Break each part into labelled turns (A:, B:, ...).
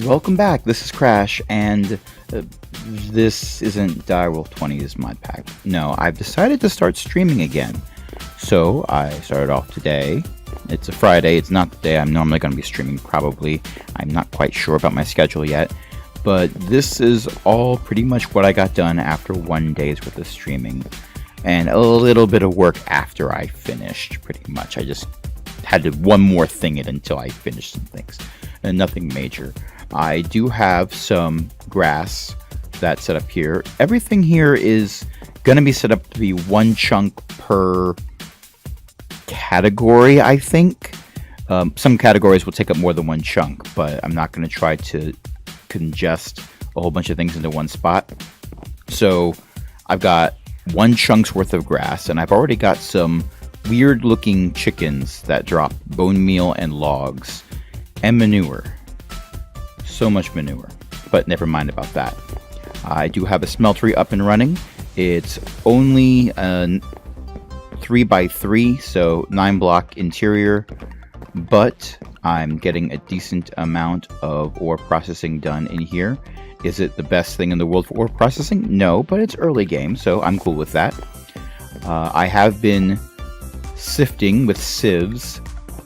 A: Welcome back, this is Crash, and this isn't Direwolf 20's mod pack. No, I've decided to start streaming again. So, I started off today. It's a Friday, it's not the day I'm normally going to be streaming, probably. I'm not quite sure about my schedule yet. But this is all pretty much what I got done after 1 day's worth of streaming. And a little bit of work after I finished, pretty much. I just had to one more thing it until I finished some things. And nothing major. I do have some grass that's set up here. Everything here is going to be set up to be one chunk per category, I think. Some categories will take up more than one chunk, but I'm not going to try to congest a whole bunch of things into one spot. So I've got one chunk's worth of grass, and I've already got some weird looking chickens that drop bone meal and logs and manure. So much manure, but never mind about that. I do have a smeltery up and running. It's only a 3x3, so 9 block interior, but I'm getting a decent amount of ore processing done in here. Is it the best thing in the world for ore processing? No, but it's early game, so I'm cool with that. I have been sifting with sieves.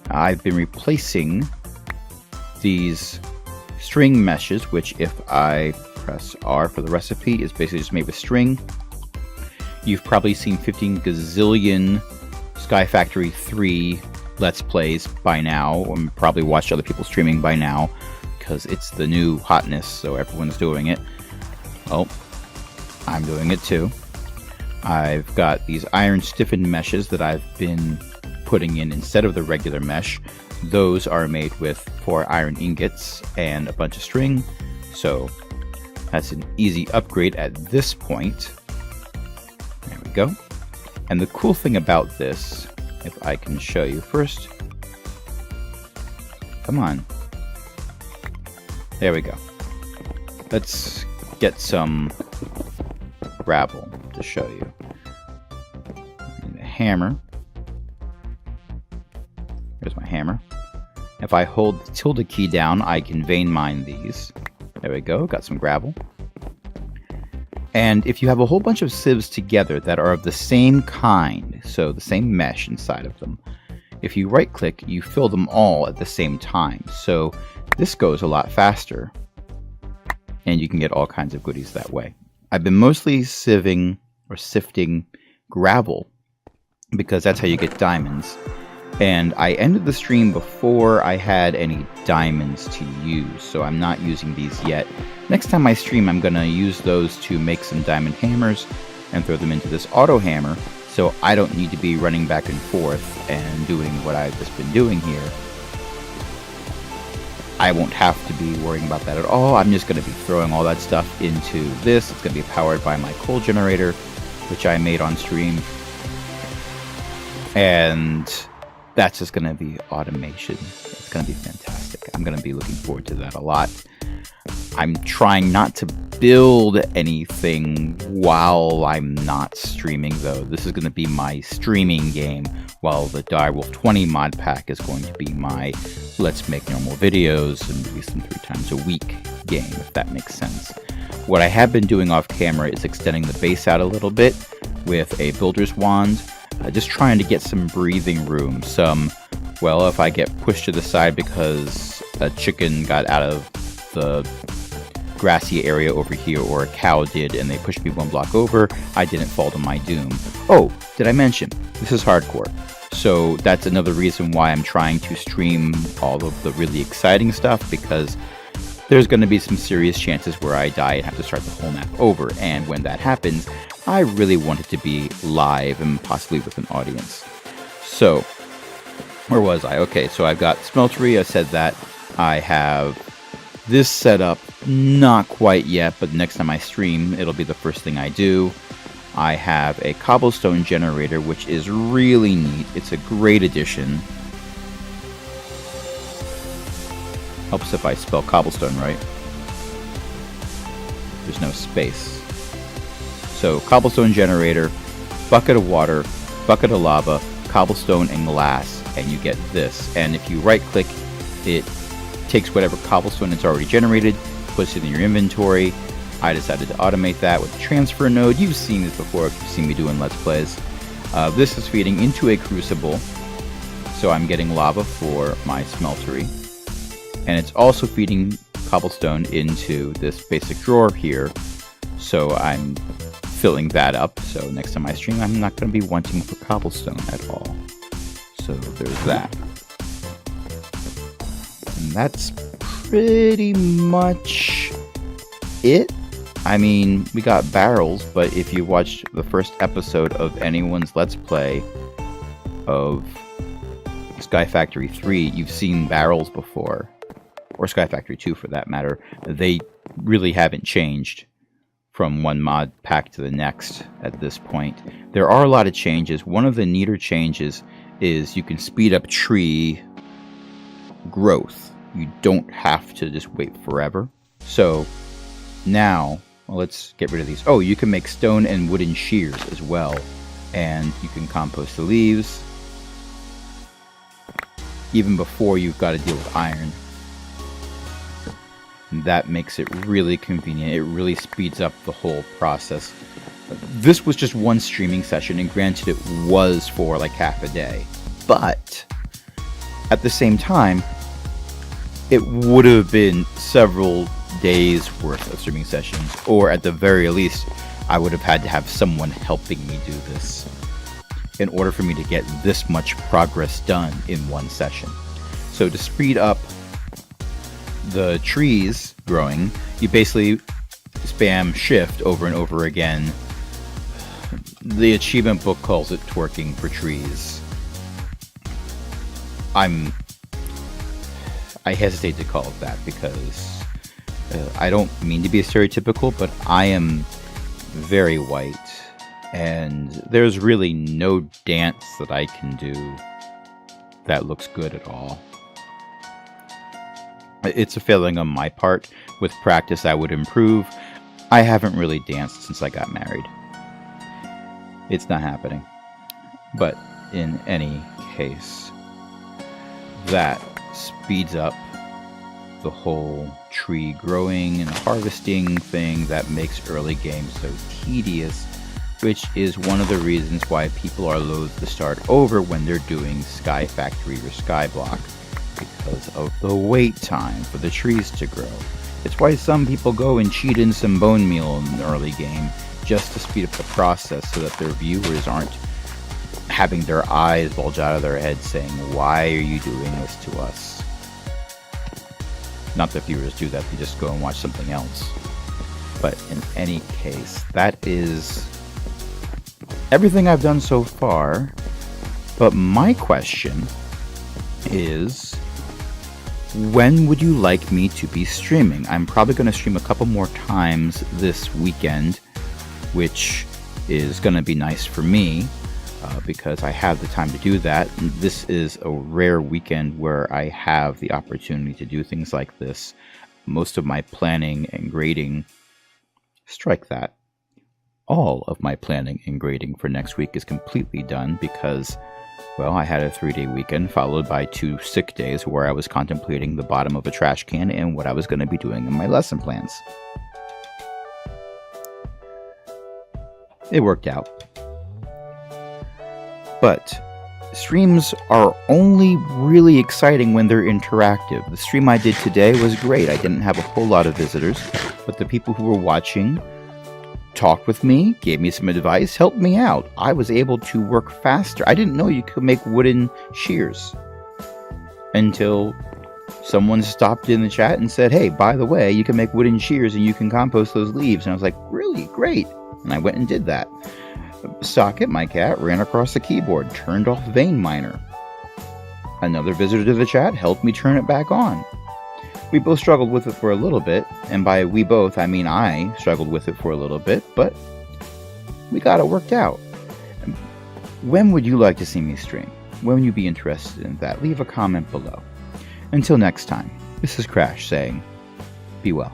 A: I've been replacing these string meshes, which if I press R for the recipe is basically just made with string. You've probably seen 15 gazillion Sky Factory 3 Let's Plays by now, and probably watched other people streaming by now, because it's the new hotness, so everyone's doing it. Well, I'm doing it too. I've got these iron stiffened meshes that I've been putting in instead of the regular mesh. Those are made with 4 iron ingots and a bunch of string, so that's an easy upgrade at this point. There we go. And the cool thing about this, if I can show you first, come on. There we go. Let's get some gravel to show you. Need a hammer. Here's my hammer. If I hold the tilde key down, I can vein mine these. There we go, got some gravel. And if you have a whole bunch of sieves together that are of the same kind, so the same mesh inside of them, if you right click, you fill them all at the same time. So this goes a lot faster, and you can get all kinds of goodies that way. I've been mostly sifting gravel, because that's how you get diamonds. And I ended the stream before I had any diamonds to use, so I'm not using these yet. Next time I stream, I'm going to use those to make some diamond hammers and throw them into this auto hammer, so I don't need to be running back and forth and doing what I've just been doing here. I won't have to be worrying about that at all. I'm just going to be throwing all that stuff into this. It's going to be powered by my coal generator, which I made on stream. And that's just going to be automation. It's going to be fantastic. I'm going to be looking forward to that a lot. I'm trying not to build anything while I'm not streaming, though. This is going to be my streaming game, while the Direwolf 20 mod pack is going to be my let's make normal videos and release them 3 times a week game, if that makes sense. What I have been doing off camera is extending the base out a little bit with a builder's wand. Just trying to get some breathing room, well, if I get pushed to the side because a chicken got out of the grassy area over here, or a cow did, and they pushed me 1 block over, I didn't fall to my doom. Oh, did I mention, this is hardcore. So that's another reason why I'm trying to stream all of the really exciting stuff, because there's going to be some serious chances where I die and have to start the whole map over, and when that happens, I really want it to be live and possibly with an audience. So, where was I? Okay, so I've got smeltery, I said that. I have this set up, not quite yet, but next time I stream, it'll be the first thing I do. I have a cobblestone generator, which is really neat. It's a great addition. Helps if I spell cobblestone right. There's no space. So, cobblestone generator, bucket of water, bucket of lava, cobblestone and glass, and you get this. And if you right click, It takes whatever cobblestone it's already generated, puts it in your inventory. I decided to automate that with the transfer node. You've seen this before if you've seen me doing Let's Plays. This is feeding into a crucible, so I'm getting lava for my smeltery. And it's also feeding cobblestone into this basic drawer here, so I'm filling that up. So next time I stream, I'm not going to be wanting for cobblestone at all. So there's that. And that's pretty much it. I mean, we got barrels, but if you watched the first episode of anyone's Let's Play of Sky Factory 3, you've seen barrels before. Or Sky Factory 2 for that matter. They really haven't changed from one mod pack to the next at this point. There are a lot of changes. One of the neater changes is you can speed up tree growth. You don't have to just wait forever. So now, well, let's get rid of these. Oh, you can make stone and wooden shears as well. And you can compost the leaves even before you've got to deal with iron. And that makes it really convenient. It really speeds up the whole process. This was just one streaming session, and granted it was for like half a day. But at the same time, it would have been several days worth of streaming sessions, or at the very least, I would have had to have someone helping me do this in order for me to get this much progress done in one session. So to speed up the trees growing, you basically spam shift over and over again. The achievement book calls it twerking for trees. I hesitate to call it that because I don't mean to be stereotypical, but I am very white, and there's really no dance that I can do that looks good at all. It's a failing on my part. With practice, I would improve. I haven't really danced since I got married. It's not happening. But in any case, that speeds up the whole tree growing and harvesting thing that makes early game so tedious, which is one of the reasons why people are loath to start over when they're doing Sky Factory or Skyblock, because of the wait time for the trees to grow. It's why some people go and cheat in some bone meal in the early game just to speed up the process so that their viewers aren't having their eyes bulge out of their heads saying, "Why are you doing this to us?" Not that viewers do that, they just go and watch something else. But in any case, that is everything I've done so far. But my question is, when would you like me to be streaming? I'm probably going to stream a couple more times this weekend, which is going to be nice for me because I have the time to do that. This is a rare weekend where I have the opportunity to do things like this. Most of my planning and grading, strike that. All of my planning and grading for next week is completely done because, well, I had a 3-day weekend followed by 2 sick days where I was contemplating the bottom of a trash can and what I was going to be doing in my lesson plans. It worked out. But streams are only really exciting when they're interactive. The stream I did today was great. I didn't have a whole lot of visitors, but the people who were watching talked with me, gave me some advice, helped me out. I was able to work faster. I didn't know you could make wooden shears until someone stopped in the chat and said, "Hey, by the way, you can make wooden shears and you can compost those leaves." And I was like, "Really? Great." And I went and did that. Socket, my cat, ran across the keyboard, turned off Vein Miner. Another visitor to the chat helped me turn it back on. We both struggled with it for a little bit, and by we both, I mean I struggled with it for a little bit, but we got it worked out. When would you like to see me stream? When would you be interested in that? Leave a comment below. Until next time, this is Crash saying, be well.